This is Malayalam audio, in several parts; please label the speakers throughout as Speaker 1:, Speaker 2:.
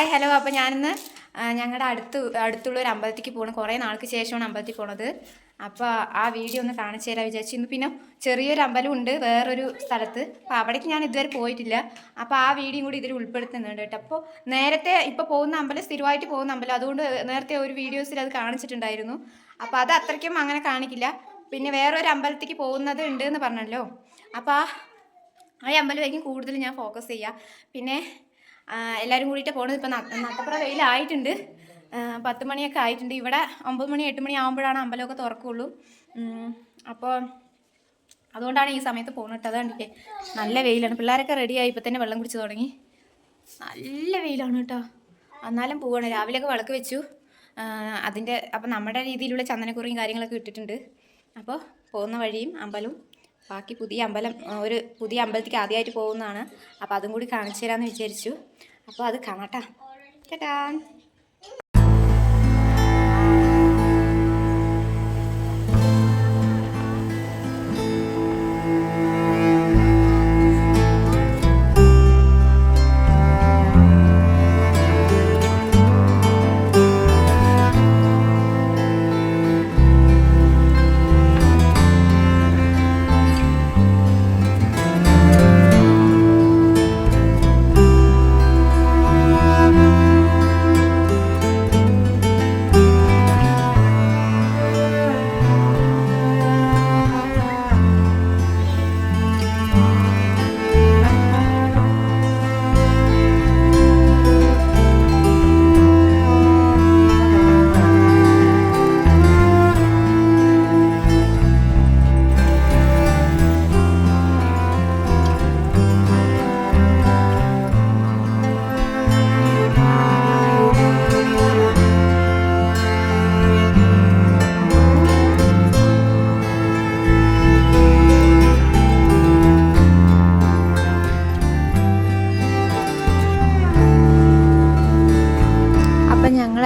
Speaker 1: Hi hello. അപ്പോൾ ഞാനിന്ന് ഞങ്ങളുടെ അടുത്തുള്ള ഒരു അമ്പലത്തിലേക്ക് പോകണം. കുറേ നാൾക്ക് ശേഷമാണ് അമ്പലത്തിൽ പോണത്. അപ്പോൾ ആ വീഡിയോ ഒന്ന് കാണിച്ചു തരാൻ വിചാരിച്ചു. ഇന്ന് പിന്നെ ചെറിയൊരു അമ്പലമുണ്ട് വേറൊരു സ്ഥലത്ത്. അപ്പോൾ അവിടേക്ക് ഞാൻ ഇതുവരെ പോയിട്ടില്ല. അപ്പോൾ ആ വീഡിയോ കൂടി ഇതിൽ ഉൾപ്പെടുത്തുന്നുണ്ട് കേട്ടോ. അപ്പോൾ നേരത്തെ ഇപ്പോൾ പോകുന്ന അമ്പലം സ്ഥിരമായിട്ട് പോകുന്ന അമ്പലം, അതുകൊണ്ട് നേരത്തെ ഒരു വീഡിയോസിൽ അത് കാണിച്ചിട്ടുണ്ടായിരുന്നു. അപ്പോൾ അത് അത്രയ്ക്കും അങ്ങനെ കാണിക്കില്ല. പിന്നെ വേറൊരു അമ്പലത്തേക്ക് പോകുന്നത് ഉണ്ട് എന്ന് പറഞ്ഞല്ലോ. അപ്പോൾ ആ അമ്പലമായിരിക്കും കൂടുതൽ ഞാൻ ഫോക്കസ് ചെയ്യുക. പിന്നെ എല്ലാവരും കൂടിയിട്ട് പോകണത്. ഇപ്പം നട്ടപ്പുറ വെയിലായിട്ടുണ്ട്, 10 മണിയൊക്കെ ആയിട്ടുണ്ട്. ഇവിടെ 9 മണി 8 മണി ആകുമ്പോഴാണ് അമ്പലമൊക്കെ തുറക്കുള്ളൂ. അപ്പോൾ അതുകൊണ്ടാണ് ഈ സമയത്ത് പോകുന്നത്. അതുകൊണ്ടില്ലേ നല്ല വെയിലാണ്. പിള്ളേരൊക്കെ റെഡിയായി ഇപ്പം തന്നെ വെള്ളം കുടിച്ച് തുടങ്ങി. നല്ല വെയിലാണ് കേട്ടോ. എന്നാലും പോവാണ്. രാവിലെയൊക്കെ വിളക്ക് വെച്ചു. അപ്പം നമ്മുടെ രീതിയിലുള്ള ചന്ദനക്കുറിയും കാര്യങ്ങളൊക്കെ ഇട്ടിട്ടുണ്ട്. അപ്പോൾ പോകുന്ന വഴിയും അമ്പലവും ബാക്കി ഒരു പുതിയ അമ്പലത്തേക്ക് ആദ്യമായിട്ട് പോകുന്നതാണ്. അപ്പോൾ അതും കൂടി കാണിച്ചു തരാമെന്ന് വിചാരിച്ചു. അപ്പോൾ അത് കാണാട്ടാ. ചേട്ടാ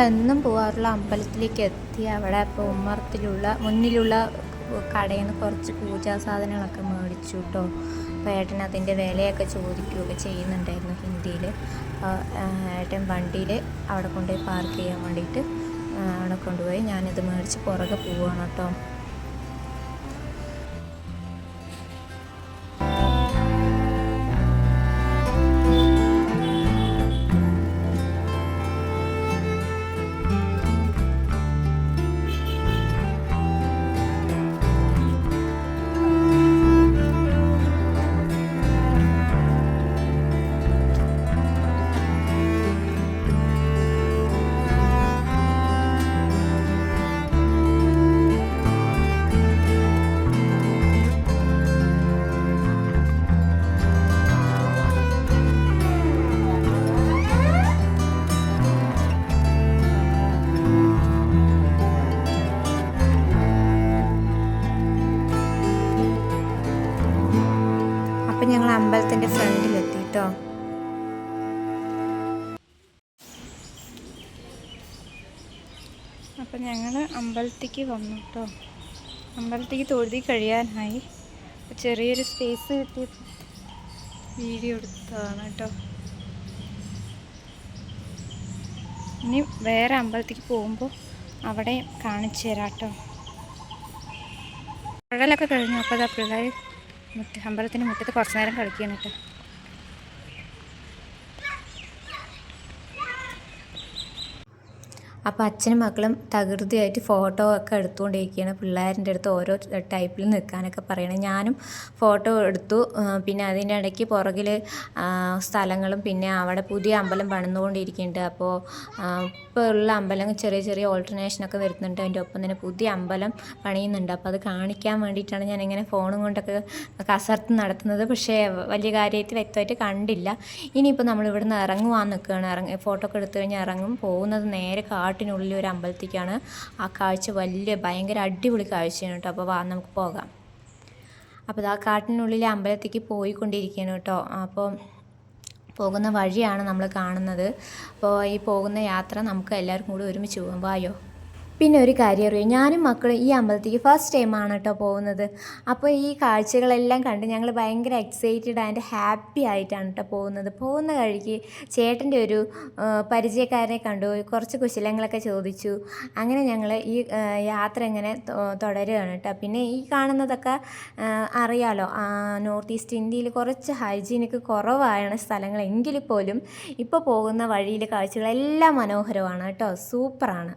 Speaker 1: എന്നും പോകാറുള്ള അമ്പലത്തിലേക്ക് എത്തി. അവിടെ ഇപ്പോൾ മുന്നിലുള്ള കടയിൽ നിന്ന് കുറച്ച് പൂജാ സാധനങ്ങളൊക്കെ മേടിച്ചു കേട്ടോ. അപ്പോൾ ഏട്ടൻ അതിൻ്റെ വിലയൊക്കെ ചോദിക്കുകയൊക്കെ ചെയ്യുന്നുണ്ടായിരുന്നു ഹിന്ദിയിൽ. ഏട്ടൻ വണ്ടിയിൽ അവിടെ കൊണ്ടുപോയി പാർക്ക് ചെയ്യാൻ വേണ്ടിയിട്ട് അവിടെ കൊണ്ടുപോയി. ഞാനിത് മേടിച്ച് പുറകെ പോവുകയാണ് കേട്ടോ. അപ്പം ഞങ്ങൾ അമ്പലത്തിൻ്റെ ഫ്രണ്ടിലെത്തി കേട്ടോ. അപ്പം ഞങ്ങൾ അമ്പലത്തേക്ക് വന്നു കേട്ടോ. അമ്പലത്തേക്ക് തൊഴുതി കഴിയാനായി. ചെറിയൊരു സ്പേസ് കിട്ടി വീഡിയോ എടുത്തതാണ് കേട്ടോ. ഇനി വേറെ അമ്പലത്തേക്ക് പോകുമ്പോൾ അവിടെ കാണിച്ചു തരാം കേട്ടോ. കഴലൊക്കെ കഴിഞ്ഞു. അപ്പോൾ അതാ പിള്ളേർ അമ്പലത്തിൻ്റെ മുറ്റത്ത് കുറച്ച് നേരം കളിക്കുകയാണ് കേട്ടോ. അപ്പോൾ അച്ഛനും മക്കളും തകൃതിയായിട്ട് ഫോട്ടോ ഒക്കെ എടുത്തുകൊണ്ടിരിക്കുകയാണ്. പിള്ളേരുടെ അടുത്ത് ഓരോ ടൈപ്പിൽ നിൽക്കാനൊക്കെ പറയണം. ഞാനും ഫോട്ടോ എടുത്തു. പിന്നെ അതിൻ്റെ ഇടയ്ക്ക് പുറകിൽ സ്ഥലങ്ങളും പിന്നെ അവിടെ പുതിയ അമ്പലം പണിതുകൊണ്ടിരിക്കുന്നുണ്ട്. അപ്പോൾ ഇപ്പോൾ ഉള്ള അമ്പലം ചെറിയ ചെറിയ ഓൾട്ടർനേഷനൊക്കെ വരുന്നുണ്ട്. അതിൻ്റെ ഒപ്പം തന്നെ പുതിയ അമ്പലം പണിയുന്നുണ്ട്. അപ്പോൾ അത് കാണിക്കാൻ വേണ്ടിയിട്ടാണ് ഞാനിങ്ങനെ ഫോണും കൊണ്ടൊക്കെ കസർത്ത് നടത്തുന്നത്. പക്ഷേ വലിയ കാര്യമായിട്ട് വ്യക്തമായിട്ട് കണ്ടില്ല. ഇനിയിപ്പോൾ നമ്മളിവിടുന്ന് ഇറങ്ങുവാൻ നിൽക്കുകയാണ്. ഫോട്ടോ ഒക്കെ എടുത്തു കഴിഞ്ഞാൽ ഇറങ്ങും. പോകുന്നത് നേരെ കാട്ടിനുള്ളിൽ ഒരു അമ്പലത്തേക്കാണ്. ആ കാഴ്ച ഭയങ്കര അടിപൊളി കാഴ്ചയാണ് കേട്ടോ. അപ്പോൾ വാ നമുക്ക് പോകാം. അപ്പോൾ ആ കാട്ടിനുള്ളിലെ അമ്പലത്തേക്ക് പോയിക്കൊണ്ടിരിക്കുകയാണ് കേട്ടോ. അപ്പോൾ പോകുന്ന വഴിയാണ് നമ്മൾ കാണുന്നത്. അപ്പോൾ ഈ പോകുന്ന യാത്ര നമുക്ക് എല്ലാവർക്കും കൂടി ഒരുമിച്ച് പോകാം. വായോ.
Speaker 2: പിന്നെ ഒരു കാര്യം അറിയാം, ഞാനും മക്കളും ഈ അമ്പലത്തേക്ക് ഫസ്റ്റ് ടൈമാണ് കേട്ടോ പോകുന്നത്. അപ്പോൾ ഈ കാഴ്ചകളെല്ലാം കണ്ട് ഞങ്ങൾ ഭയങ്കര എക്സൈറ്റഡ് ആൻഡ് ഹാപ്പി ആയിട്ടാണ് കേട്ടോ പോകുന്നത്. പോകുന്ന വഴിക്ക് ചേട്ടൻ്റെ ഒരു പരിചയക്കാരനെ കണ്ടു, കുറച്ച് കുശലങ്ങളൊക്കെ ചോദിച്ചു. അങ്ങനെ ഞങ്ങൾ ഈ യാത്ര ഇങ്ങനെ തുടരുകയാണ് കേട്ടോ. പിന്നെ ഈ കാണുന്നതൊക്കെ അറിയാലോ, നോർത്ത് ഈസ്റ്റ് ഇന്ത്യയിൽ കുറച്ച് ഹൈജീനിക്ക് കുറവാണ് സ്ഥലങ്ങൾ, എങ്കിൽ പോലും ഇപ്പോൾ പോകുന്ന വഴിയിൽ കാഴ്ചകളെല്ലാം മനോഹരമാണ് കേട്ടോ, സൂപ്പറാണ്.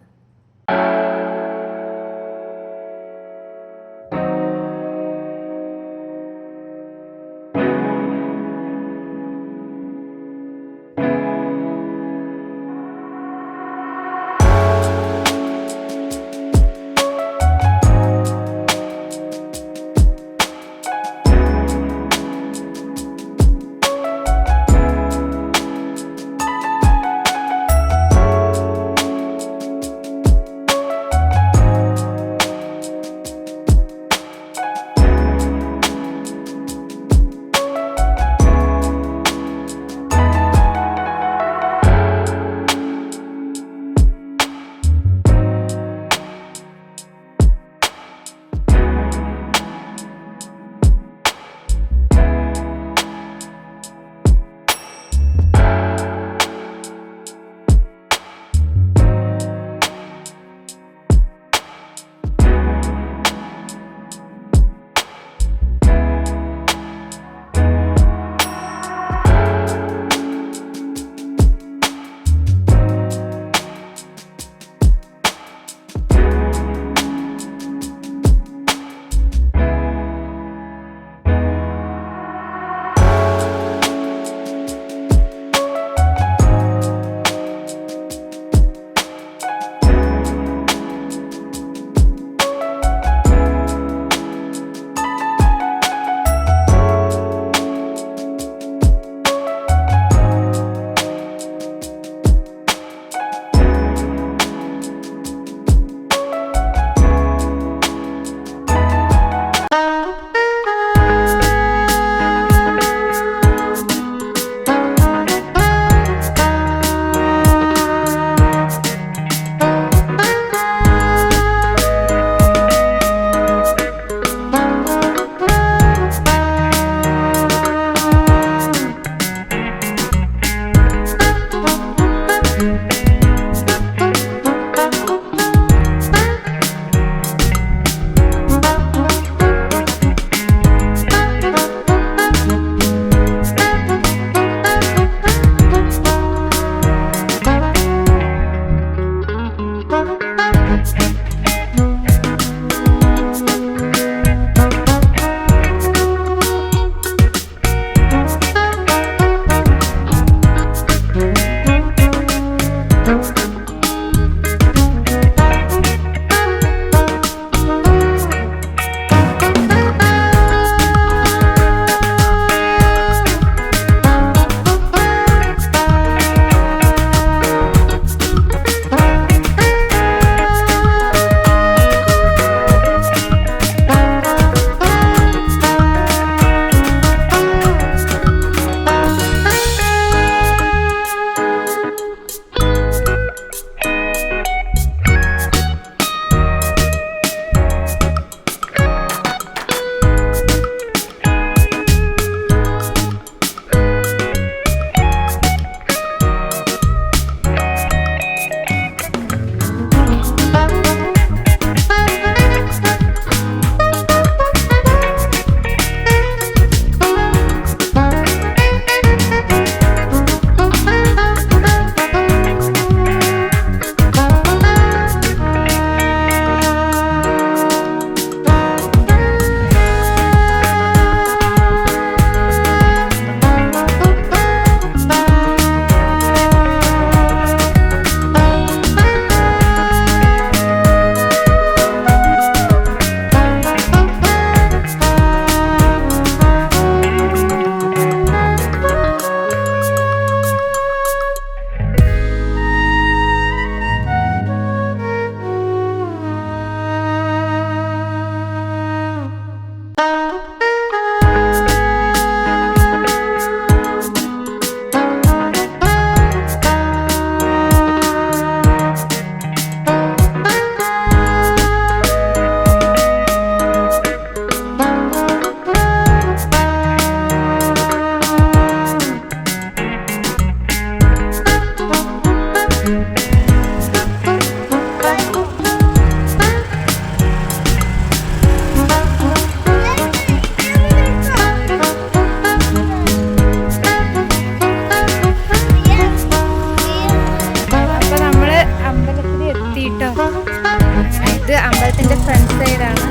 Speaker 1: ഇതിൻ്റെ ഫ്രണ്ട് സൈഡാണ്.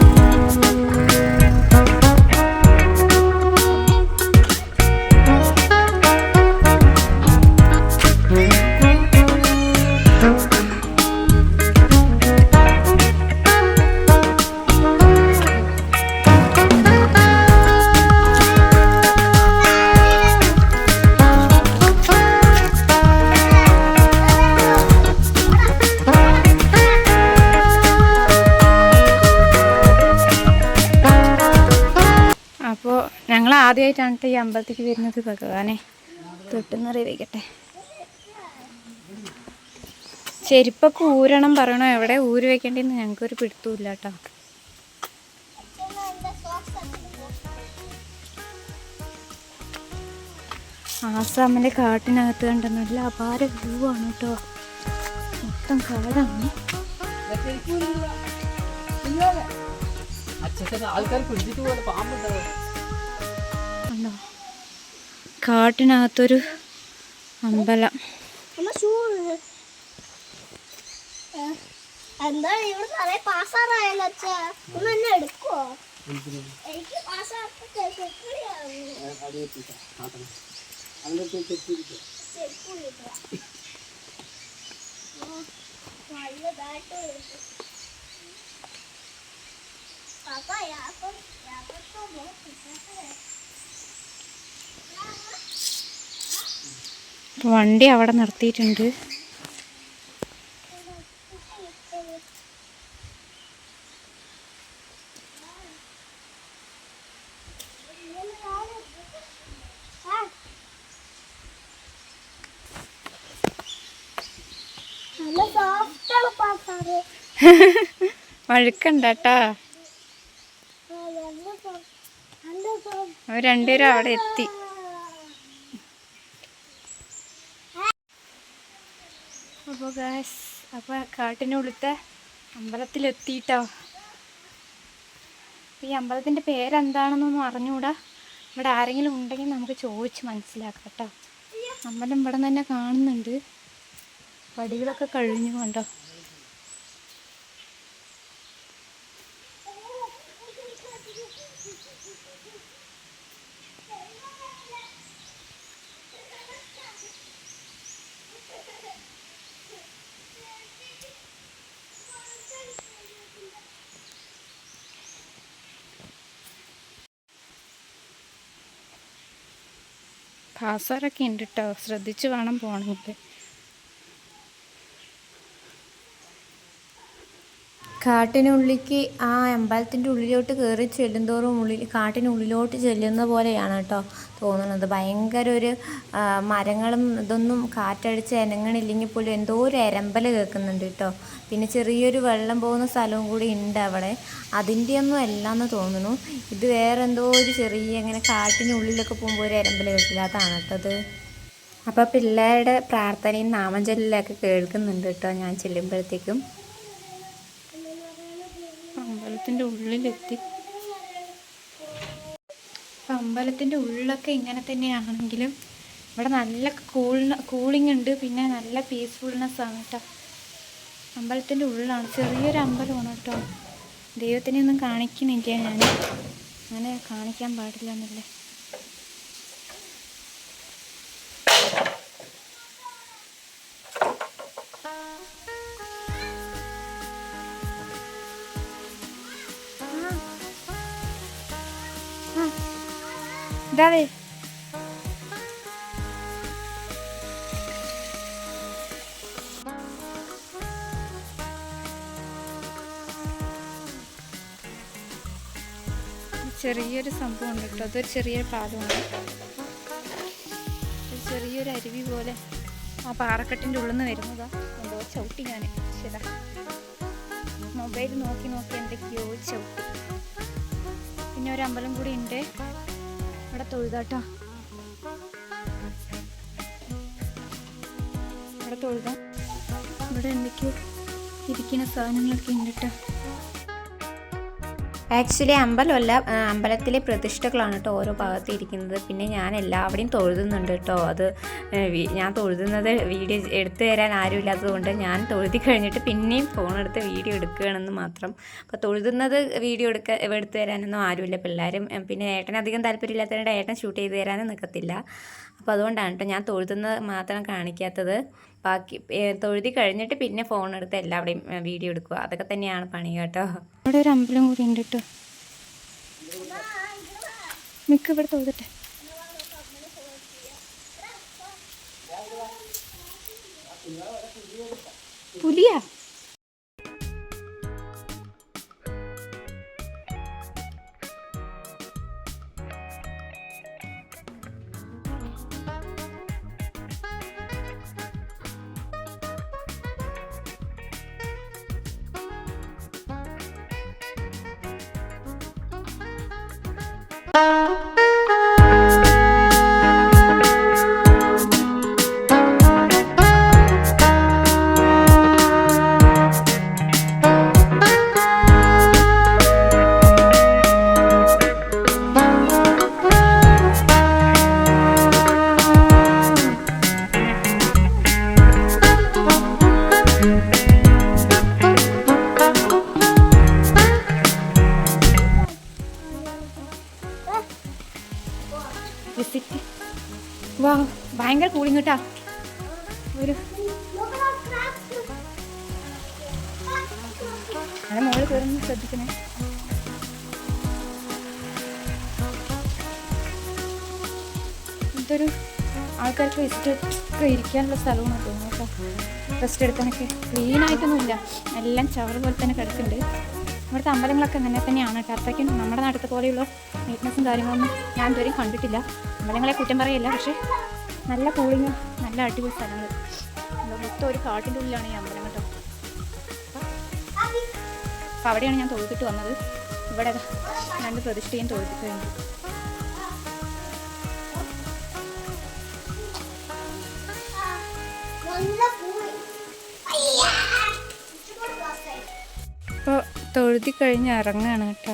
Speaker 1: അപ്പോൾ ഞങ്ങൾ ആദ്യമായിട്ടാണ് ഈ അമ്പലത്തേക്ക് വരുന്നത്. ഭഗവാനെ തൊട്ടെന്നറി വയ്ക്കട്ടെ. ചെരുപ്പൊക്കെ ഊരണം പറയണോ, എവിടെ ഊരി വയ്ക്കേണ്ടതെന്ന് ഞങ്ങൾക്കൊരു പിടുത്തമില്ല കേട്ടോ. ആസാമിൻ്റെ കാട്ടിനകത്ത് കണ്ട നല്ല അപാര വ്യൂ ആണ് കേട്ടോ. മൊത്തം കാടാണ്. ഉണ്ടോ കാട്ടിനകത്തൊരു അമ്പലം.
Speaker 3: എന്താ ഇവിടെ നിറയെ പാസ്സാറായാലോ അച്ഛാ, ഒന്ന് എന്നെ എടുക്കുവോ? എനിക്ക്
Speaker 1: വണ്ടി അവിടെ നിർത്തിയിട്ടുണ്ട്. വഴുക്കണ്ട കേട്ടാ. അവർ രണ്ടുപേരും അവിടെ എത്തി. അപ്പോൾ ഗായ്സ്, അപ്പോൾ കാട്ടിനുള്ളിലത്തെ അമ്പലത്തിലെത്തിയിട്ടോ. ഈ അമ്പലത്തിൻ്റെ പേരെന്താണെന്നൊന്നും അറിഞ്ഞുകൂടാ. ഇവിടെ ആരെങ്കിലും ഉണ്ടെങ്കിൽ നമുക്ക് ചോദിച്ച് മനസ്സിലാക്കാം കേട്ടോ. അമ്പലം ഇവിടെ തന്നെ കാണുന്നുണ്ട്. പടികളൊക്കെ കഴിഞ്ഞു കണ്ടോ. പാസാരൊക്കെ ഉണ്ട് കേട്ടോ, ശ്രദ്ധിച്ച് വേണം പോകണമെങ്കിൽ.
Speaker 2: കാട്ടിനുള്ളിലേക്ക് ആ അമ്പലത്തിൻ്റെ ഉള്ളിലോട്ട് കയറി ചെല്ലുന്തോറും കാട്ടിനുള്ളിലോട്ട് ചെല്ലുന്ന പോലെയാണ് കേട്ടോ തോന്നുന്നത്. ഭയങ്കര ഒരു മരങ്ങളും ഇതൊന്നും കാറ്റടിച്ച് അനങ്ങണില്ലെങ്കിൽ പോലും എന്തോ ഒരു എരമ്പൽ കേൾക്കുന്നുണ്ട് കേട്ടോ. പിന്നെ ചെറിയൊരു വെള്ളം പോകുന്ന സ്ഥലവും കൂടി ഉണ്ട് അവിടെ. അതിൻ്റെയൊന്നും അല്ലാന്ന് തോന്നുന്നു. ഇത് വേറെ എന്തോ ഒരു ചെറിയ ഇങ്ങനെ കാട്ടിനുള്ളിലൊക്കെ പോകുമ്പോൾ ഒരു എരമ്പൽ കേൾക്കില്ല, അതാണ് കേട്ടോ അത്. അപ്പോൾ പിള്ളേരുടെ പ്രാർത്ഥനയും നാമഞ്ചൊല്ലൊക്കെ കേൾക്കുന്നുണ്ട് കേട്ടോ ഞാൻ ചെല്ലുമ്പോഴത്തേക്കും.
Speaker 1: അമ്പലത്തിൻ്റെ ഉള്ളിലെത്തി. അപ്പം അമ്പലത്തിൻ്റെ ഉള്ളിലൊക്കെ ഇങ്ങനെ തന്നെയാണെങ്കിലും ഇവിടെ നല്ല കൂളിംഗ് ഉണ്ട്. പിന്നെ നല്ല പീസ്ഫുൾനെസ് ആണ് കേട്ടോ. അമ്പലത്തിൻ്റെ ഉള്ളിലാണ്, ചെറിയൊരു അമ്പലമാണ് കേട്ടോ. ദൈവത്തിനെ ഒന്നും കാണിക്കണില്ല ഞാൻ, അങ്ങനെ കാണിക്കാൻ പാടില്ല എന്നല്ലേ. ഇതാവേ ചെറിയൊരു സംഭവം ഉണ്ട് കേട്ടോ. അതൊരു ചെറിയൊരു പാലമാണ്, ചെറിയൊരു അരുവി പോലെ ആ പാറക്കെട്ടിൻ്റെ ഉള്ളിൽ നിന്ന് വരുന്നതാ. എന്തോ ചവിട്ടി ഞാൻ ശരിയാ, മൊബൈൽ നോക്കി നോക്കി എന്തൊക്കെയോ ചവിട്ടി. പിന്നെ ഒരു അമ്പലം കൂടി ഉണ്ട് ഇവിടെ, തൊഴുതാട്ടോ. ഇവിടെ തൊഴുതാം. ഇവിടെ എന്തൊക്കെയോ ഇരിക്കുന്ന സാധനങ്ങളൊക്കെ ഉണ്ട് കേട്ടോ.
Speaker 2: ആക്ച്വലി അമ്പലമല്ല, അമ്പലത്തിലെ പ്രതിഷ്ഠകളാണ് കേട്ടോ ഓരോ ഭാഗത്ത് ഇരിക്കുന്നത്. പിന്നെ ഞാൻ എല്ലാവരെയും തൊഴുതുന്നുണ്ട് കേട്ടോ. അത് ഞാൻ തൊഴുതുന്നത് വീഡിയോ എടുത്തു തരാൻ ആരും ഇല്ലാത്തതുകൊണ്ട് ഞാൻ തൊഴുതി കഴിഞ്ഞിട്ട് പിന്നെയും ഫോണെടുത്ത് വീഡിയോ എടുക്കുകയാണെന്ന് മാത്രം. അപ്പോൾ തൊഴുതുന്നത് വീഡിയോ എടുത്തു തരാനൊന്നും ആരുമില്ല, പിള്ളേരും. പിന്നെ ഏട്ടന് അധികം താല്പര്യമില്ലാത്തതുകൊണ്ട് ഏട്ടൻ ഷൂട്ട് ചെയ്ത് തരാനും നിൽക്കത്തില്ല. അപ്പോൾ അതുകൊണ്ടാണ് കേട്ടോ ഞാൻ തൊഴുതുന്നത് മാത്രം കാണിക്കാത്തത്. ബാക്കി തൊഴുതി കഴിഞ്ഞിട്ട് പിന്നെ ഫോണെടുത്ത് എല്ലാവരുടെയും വീഡിയോ എടുക്കുക, അതൊക്കെ തന്നെയാണ് പണി കേട്ടോ.
Speaker 1: ഇവിടെ ഒരു അമ്പലം കൂടി ഉണ്ട് കേട്ടോ. മിക്ക ഇവിടെ തൊഴുതട്ടെ. പുലിയാ? വിസിറ്റ്. വാ, ഭയങ്കര കൂളിങ് കേട്ടാ. ഒരു അത് മുകളിൽ കയറുന്ന ശ്രദ്ധിക്കണേ. ഇതൊരു ആൾക്കാർക്ക് വിസിറ്റ് ഒക്കെ ഇരിക്കാനുള്ള സ്ഥലമാണ് തോന്നുന്നു കേട്ടോ. റെസ്റ്റ് എടുക്കാനൊക്കെ. ക്ലീനായിട്ടൊന്നുമില്ല, എല്ലാം ചവറ് പോലെ തന്നെ കിടക്കുന്നുണ്ട്. ഇവിടുത്തെ അമ്പലങ്ങളൊക്കെ അങ്ങനെ തന്നെയാണ് കേട്ടോ. അത്രയ്ക്കും നമ്മുടെ നാട്ടിലത്തെ പോലെയുള്ള നീറ്റ്നെസ്സും കാര്യങ്ങളൊന്നും ഞാൻ ഇതുവരെയും കണ്ടിട്ടില്ല. അമ്പലങ്ങളെ കുറ്റം പറയില്ല, പക്ഷേ നല്ല കൂളിങ്ങും നല്ല അടിപൊളി സ്ഥലങ്ങൾ. മൊത്തം ഒരു കാട്ടിൻ്റെ ഉള്ളിലാണ് ഈ അമ്പലം കേട്ടോ. അപ്പോൾ അവിടെയാണ് ഞാൻ തൊഴുതിട്ട് വന്നത്. ഇവിടെ 2 പ്രതിഷ്ഠയും തൊഴുതിട്ട് കഴിഞ്ഞു. ഇപ്പോൾ തൊഴുതി കഴിഞ്ഞ് ഇറങ്ങുകയാണ് കേട്ടോ.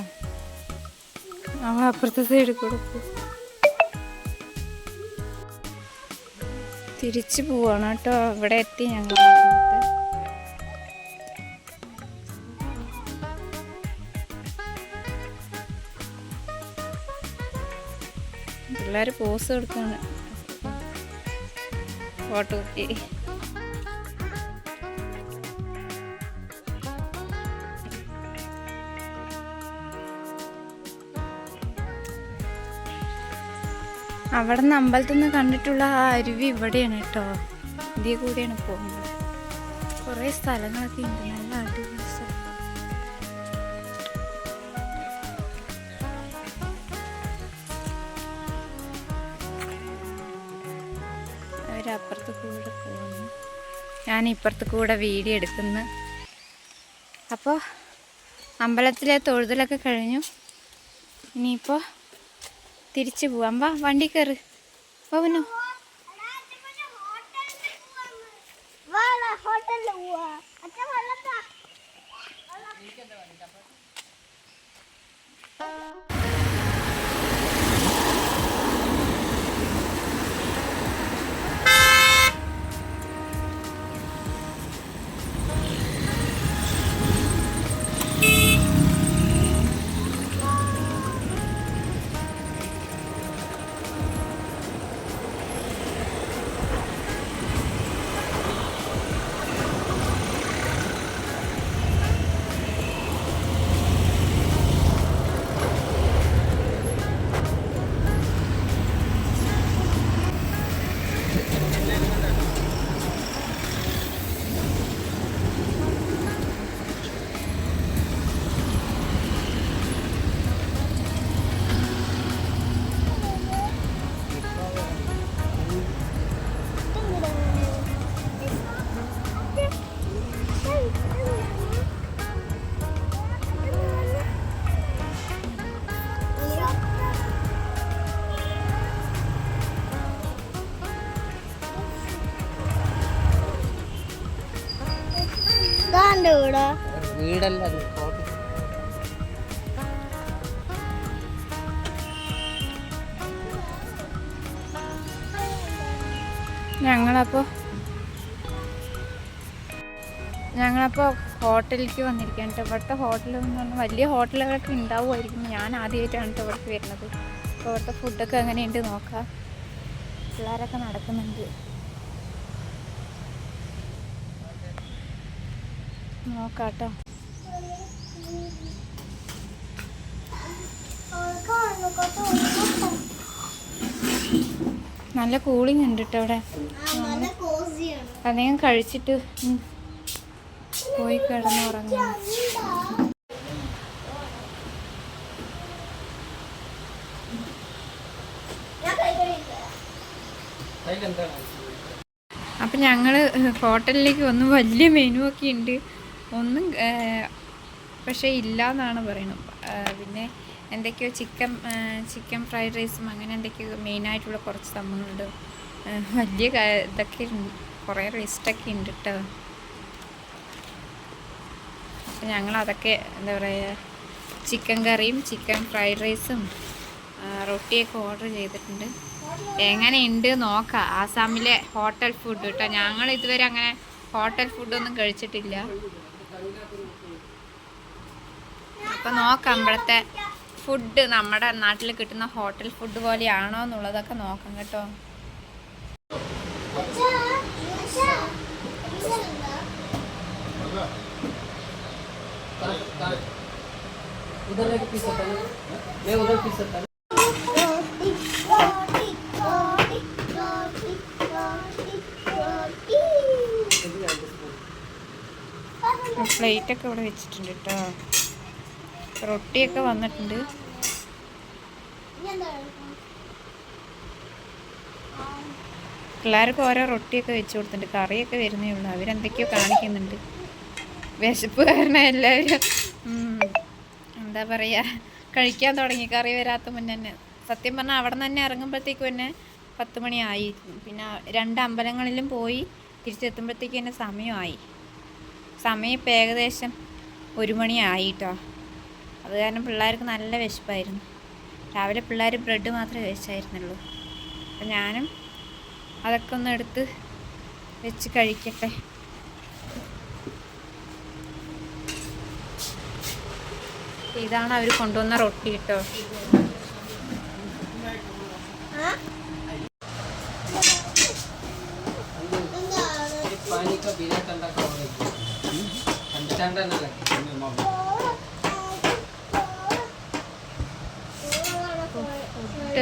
Speaker 1: നമ്മൾ അപ്പുറത്തെ സൈഡിൽ കൂടെ തിരിച്ചു പോവാണ് കേട്ടോ. ഇവിടെ എത്തി ഞങ്ങൾ. പിള്ളേർ പോസ് കൊടുക്കാണ്, ഫോട്ടോ ഒക്കെ. അവിടെ നിന്ന് അമ്പലത്തിൽ നിന്ന് കണ്ടിട്ടുള്ള ആ അരുവി ഇവിടെയാണ് കേട്ടോ. ഇതിൽ കൂടെയാണ് പോകുന്നത്. കുറേ സ്ഥലങ്ങളൊക്കെ ഉണ്ട്, നല്ല അടിപൊളി സ്ഥലം. അവരപ്പുറത്ത് കൂടെ പോകുന്നു, ഞാൻ ഇപ്പുറത്ത് കൂടെ വീഡിയോ എടുക്കുന്നു. അപ്പോൾ അമ്പലത്തിലെ തൊഴുതലൊക്കെ കഴിഞ്ഞു. ഇനിയിപ്പോൾ തിരിച്ചു പോവാം. വാ, വണ്ടി കയറ്. പോവനോ? വീടല്ല ഞങ്ങളപ്പോൾ ഹോട്ടലിലേക്ക് വന്നിരിക്കുകയാണ് കേട്ടോ. ഇവിടുത്തെ ഹോട്ടലെന്ന് പറഞ്ഞാൽ വലിയ ഹോട്ടലുകളൊക്കെ ഉണ്ടാവുമായിരിക്കും. ഞാൻ ആദ്യമായിട്ടാണ് കേട്ടോ ഇവിടേക്ക് വരുന്നത്. അപ്പോൾ ഇവിടുത്തെ ഫുഡൊക്കെ എങ്ങനെയുണ്ട് നോക്കാം. പിള്ളേരൊക്കെ നടക്കുന്നുണ്ട്, നോക്കാം കേട്ടോ. നല്ല കൂളിംഗ് ഉണ്ട് കേട്ടോ ഇവിടെ. അധികം കഴിച്ചിട്ട് പോയി കിടന്നുറങ്ങാം. അപ്പം ഞങ്ങൾ ഹോട്ടലിലേക്ക് വന്ന് വലിയ മെനു ഒക്കെ ഉണ്ട്. ഒന്നും പക്ഷേ ഇല്ല എന്നാണ് പറയുന്നത്. പിന്നെ എന്തൊക്കെയോ ചിക്കൻ ഫ്രൈഡ് റൈസും അങ്ങനെ എന്തൊക്കെയോ മെയിനായിട്ടുള്ള കുറച്ച് സംഭവങ്ങളുണ്ട്. വലിയ ഇതൊക്കെ കുറേ ലിസ്റ്റൊക്കെ ഉണ്ട് കേട്ടോ. അപ്പം ഞങ്ങളതൊക്കെ എന്താ പറയുക, ചിക്കൻ കറിയും ചിക്കൻ ഫ്രൈഡ് റൈസും റൊട്ടിയൊക്കെ ഓർഡർ ചെയ്തിട്ടുണ്ട്. എങ്ങനെയുണ്ട് നോക്കാം. ആസാമിലെ ഹോട്ടൽ ഫുഡ് കേട്ടോ. ഞങ്ങൾ ഇതുവരെ അങ്ങനെ ഹോട്ടൽ ഫുഡൊന്നും കഴിച്ചിട്ടില്ല. അപ്പം നോക്കാം ഇവിടുത്തെ ഫുഡ് നമ്മുടെ നാട്ടിൽ കിട്ടുന്ന ഹോട്ടൽ ഫുഡ് പോലെയാണോ എന്നുള്ളതൊക്കെ നോക്കാം കേട്ടോ.
Speaker 4: उधर एक पीस होता है, मैं उधर पीस होता है.
Speaker 1: പ്ലേറ്റൊക്കെ ഇവിടെ വെച്ചിട്ടുണ്ട് കേട്ടോ. റൊട്ടിയൊക്കെ വന്നിട്ടുണ്ട്. പിള്ളേർക്ക് ഓരോ റൊട്ടിയൊക്കെ വെച്ച് കൊടുത്തിട്ടുണ്ട്. കറിയൊക്കെ വരുന്നേ ഉള്ളൂ. അവരെന്തൊക്കെയോ കാണിക്കുന്നുണ്ട്. വിശപ്പ് കാരണം എല്ലാവരും എന്താ പറയുക, കഴിക്കാൻ തുടങ്ങി കറി വരാത്ത മുന്നേ തന്നെ. സത്യം പറഞ്ഞാൽ അവിടെ നിന്ന് തന്നെ ഇറങ്ങുമ്പോഴത്തേക്കും തന്നെ 10 മണിയായി. പിന്നെ 2 അമ്പലങ്ങളിലും പോയി തിരിച്ചെത്തുമ്പോഴത്തേക്ക് തന്നെ സമയമായി. സമയം ഇപ്പം ഏകദേശം 1 മണിയായി കേട്ടോ. അത് കാരണം പിള്ളേർക്ക് നല്ല വിശപ്പായിരുന്നു. രാവിലെ പിള്ളേർ ബ്രെഡ് മാത്രമേ കഴിച്ചായിരുന്നുള്ളൂ. അപ്പം ഞാനും അതൊക്കെ ഒന്ന് എടുത്ത് വെച്ച് കഴിക്കട്ടെ. ഇതാണ് അവർ കൊണ്ടുവന്ന റൊട്ടി കേട്ടോ.
Speaker 4: पानी का बिना ठंडा खाओगे, ठंडा ना लगे.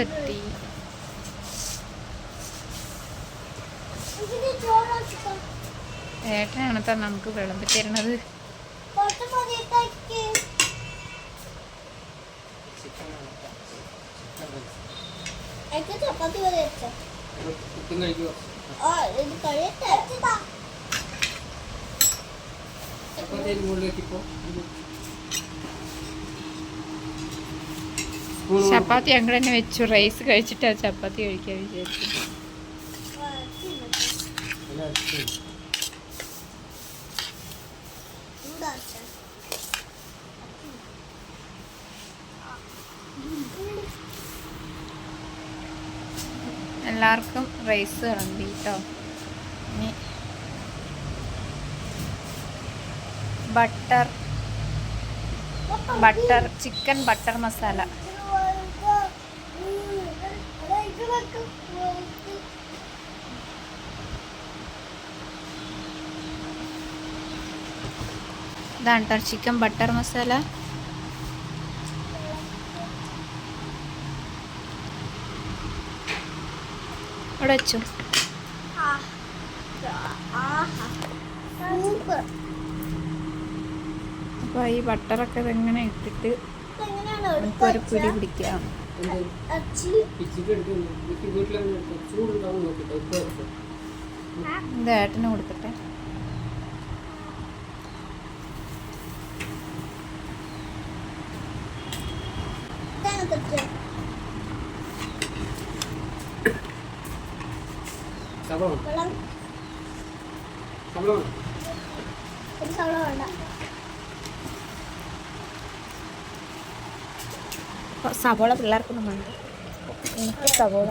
Speaker 1: എത്തി. ഏട്ടനാണ് തന്നെ നമുക്ക് വിളമ്പി തരുന്നത്.
Speaker 3: ചപ്പാത്തി പോലെ വെച്ചോ.
Speaker 4: കുത്തും കഴിക്കുമോ?
Speaker 3: ഇത് കഴിയട്ടെ.
Speaker 4: ചപ്പാത്തി മുകളിലേക്കിപ്പോ
Speaker 1: ചപ്പാത്തി ഞങ്ങൾ തന്നെ വെച്ചു. റൈസ് കഴിച്ചിട്ടാ ചപ്പാത്തി കഴിക്കാൻ വിചാരിച്ചു. എല്ലാവർക്കും റൈസ് വിളമ്പി കേട്ടോ. ഇനി ബട്ടർ ചിക്കൻ ബട്ടർ മസാല. ഇതാണ് കേട്ടോ ചിക്കൻ ബട്ടർ മസാല. ഇവിടെ വെച്ചു. അപ്പോൾ ഈ ബട്ടറൊക്കെ ഇതെങ്ങനെ ഇട്ടിട്ട് നമുക്കൊരു പിടി പിടിക്കാം. ഇത് ഏട്ടന് കൊടുക്കട്ടെ. സവോള പിള്ളേർക്കൊന്നും വേണ്ട. എനിക്ക് സവോള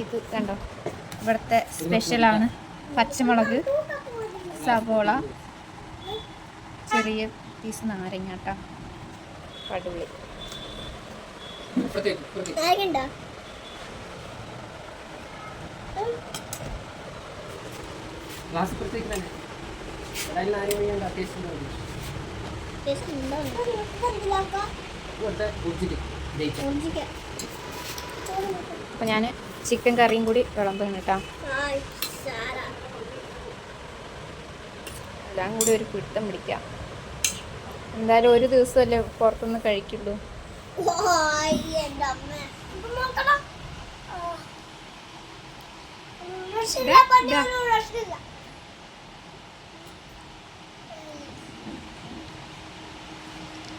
Speaker 1: ഇത് കണ്ടോ ഇവിടുത്തെ സ്പെഷ്യലാണ് പച്ചമുളക്, സവോള, ചെറിയ പീസ് നാരങ്ങ കേട്ടോ, കടുള്ളി.
Speaker 4: ഇപ്പുറത്തേക്ക്, ഇപ്പുറത്തേക്ക്.
Speaker 3: നാരങ്ങയുണ്ടോ?
Speaker 4: ഗ്ലാസ് ഇപ്പുറത്തേക്ക് തന്നെ. അതായത് നാരങ്ങ അത്യാവശ്യം മതി.
Speaker 3: ടേസ്റ്റ് ഉണ്ടോ? ഇതിലാക്കാം.
Speaker 4: ഇവിടുത്തെ ഉച്ചിട്ട് ജയിച്ചു.
Speaker 3: ഒഴിച്ചിക്കാം.
Speaker 1: അപ്പോൾ ഞാൻ ചിക്കൻ കറിയും കൂടി വിളമ്പുന്നു കേട്ടോ.
Speaker 3: ആയ്, സാരാ.
Speaker 1: എല്ലാം കൂടി ഒരു പിടുത്തം പിടിക്കാം. എന്തായാലും ഒരു ദിവസമല്ലേ പുറത്തുനിന്ന് കഴിക്കുള്ളൂ.
Speaker 3: ഓയ്, എൻ്റെ അമ്മേ. ഇത് നോക്കണം. രക്ഷയില്ല, പട്ടിയൊന്നും രക്ഷയില്ല.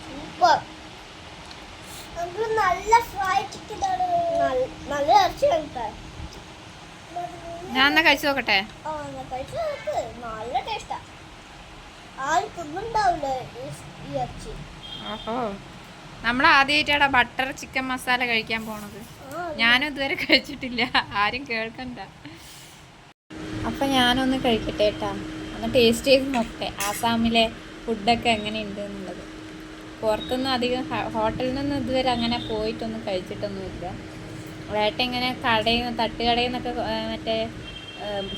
Speaker 3: സൂപ്പർ. നമുക്ക് നല്ല ഫ്രൈ ചിക്കൻ ആണ്. നല്ല ഇറച്ചിയാണ് കേട്ടോ.
Speaker 1: ഞാൻ എന്നാ കഴിച്ചു നോക്കട്ടെ.
Speaker 3: ആ, എന്നാ കഴിച്ച് നോക്ക്. നല്ല ടേസ്റ്റാ. ആരും തിന്നുണ്ടാവില്ല ഈ ഇറച്ചി.
Speaker 1: ഓഹോ, നമ്മൾ ആദ്യമായിട്ടാണ് ബട്ടർ ചിക്കൻ മസാല കഴിക്കാൻ പോണത്. ഞാനും ഇതുവരെ കഴിച്ചിട്ടില്ല, ആരും കേൾക്കണ്ട. അപ്പം ഞാനൊന്ന് കഴിക്കട്ടെ കേട്ടാ, ഒന്ന് ടേസ്റ്റ് ചെയ്ത് നോക്കട്ടെ ആസാമിലെ ഫുഡൊക്കെ എങ്ങനെയുണ്ട് എന്നുള്ളത്. പുറത്തൊന്നും അധികം ഹോട്ടലിൽ നിന്ന് ഇതുവരെ അങ്ങനെ പോയിട്ടൊന്നും കഴിച്ചിട്ടൊന്നുമില്ല. ഏട്ടൻ ഇങ്ങനെ കടയിൽ നിന്ന് തട്ടുകടയിൽ നിന്നൊക്കെ മറ്റേ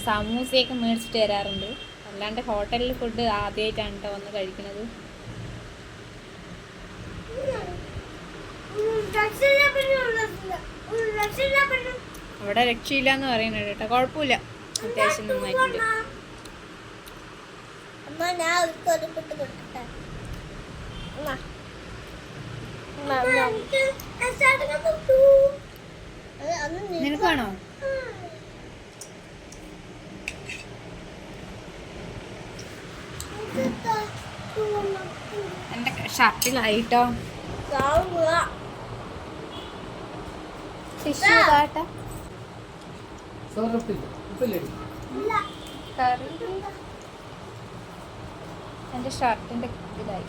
Speaker 1: സമൂസയൊക്കെ മേടിച്ചിട്ട് തരാറുണ്ട്. അല്ലാണ്ട് ഹോട്ടലിൽ ഫുഡ് ആദ്യമായിട്ടാണ് കേട്ടോ വന്ന് കഴിക്കുന്നത്. അവിടെ രക്ഷയില്ല എന്ന് പറയുന്നുണ്ട് കേട്ടോ. കുഴപ്പമില്ല, അത്യാവശ്യം നന്നായിട്ടുണ്ട്.
Speaker 3: അമ്മ, ഞാൻ ഒരു കൊലപ്പെട്ട് കൊടുക്കട്ടെ.
Speaker 1: നിനക്ക് വേണോ? എൻ്റെ ഷർട്ടിലായിട്ടോ. ടിഷ്യൂ കാട്ടാ.
Speaker 4: ചോറ് ഉപ്പില്ല, ഉപ്പില്ലേ?
Speaker 1: കറി എൻ്റെ ഷർട്ടിൻ്റെ ഇതിലായി.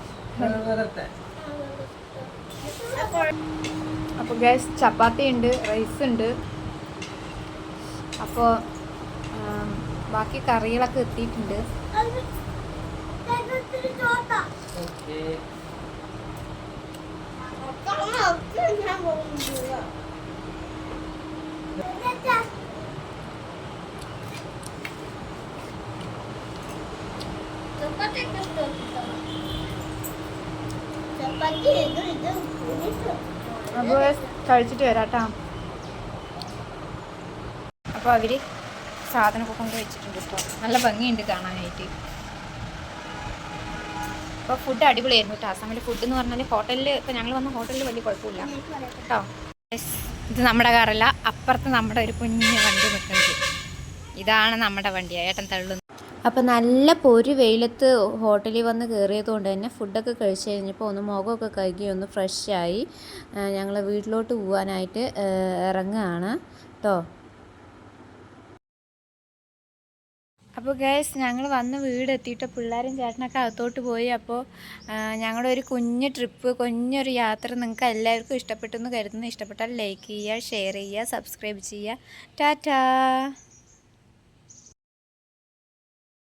Speaker 4: വേറത്തെ.
Speaker 1: അപ്പോൾ ഗ്യാസ് ചപ്പാത്തി ഉണ്ട്, റൈസ് ഉണ്ട്. അപ്പോൾ ബാക്കി കറികളൊക്കെ എത്തിയിട്ടുണ്ട്.
Speaker 4: ഓക്കേ.
Speaker 1: അപ്പോൾ കഴിച്ചിട്ട് വരാം കേട്ടോ. അപ്പോൾ അവർ സാധനമൊക്കെ കൊണ്ട് വെച്ചിട്ടുണ്ട് കേട്ടോ. നല്ല ഭംഗിയുണ്ട് കാണാനായിട്ട്. അപ്പോൾ ഫുഡ് അടിപൊളിയായിരുന്നു കേട്ടോ. ആസാമിലെ ഫുഡ് എന്ന് പറഞ്ഞാൽ ഹോട്ടലിൽ, ഇപ്പോൾ ഞങ്ങൾ വന്ന ഹോട്ടലിൽ വലിയ കുഴപ്പമില്ല കേട്ടോ. ഇത് നമ്മുടെ കാറല്ല, അപ്പുറത്ത് നമ്മുടെ ഒരു കുഞ്ഞ് വണ്ടി നിൽക്കുന്നത്. ഇതാണ് നമ്മുടെ വണ്ടി, ഏട്ടൻ തള്ളുന്നു.
Speaker 2: അപ്പോൾ നല്ല പൊരി വെയിലത്ത് ഹോട്ടലിൽ വന്ന് കയറിയത് കൊണ്ട് തന്നെ ഫുഡൊക്കെ കഴിച്ച് കഴിഞ്ഞപ്പോൾ ഒന്ന് മുഖമൊക്കെ കഴുകി ഒന്ന് ഫ്രഷായി ഞങ്ങൾ വീട്ടിലോട്ട് പോകാനായിട്ട് ഇറങ്ങുകയാണ് കേട്ടോ.
Speaker 1: അപ്പോൾ ഗൈസ് ഞങ്ങൾ വന്ന് വീടെത്തിയിട്ട് പിള്ളേരും ചേട്ടനൊക്കെ അകത്തോട്ട് പോയി. അപ്പോൾ ഞങ്ങളുടെ ഒരു കുഞ്ഞ് ട്രിപ്പ്, കുഞ്ഞൊരു യാത്ര നിങ്ങൾക്ക് എല്ലാവർക്കും ഇഷ്ടപ്പെട്ടെന്ന് കരുതുന്നു. ഇഷ്ടപ്പെട്ടാൽ ലൈക്ക് ചെയ്യുക, ഷെയർ ചെയ്യുക, സബ്സ്ക്രൈബ് ചെയ്യുക. ടാറ്റാ.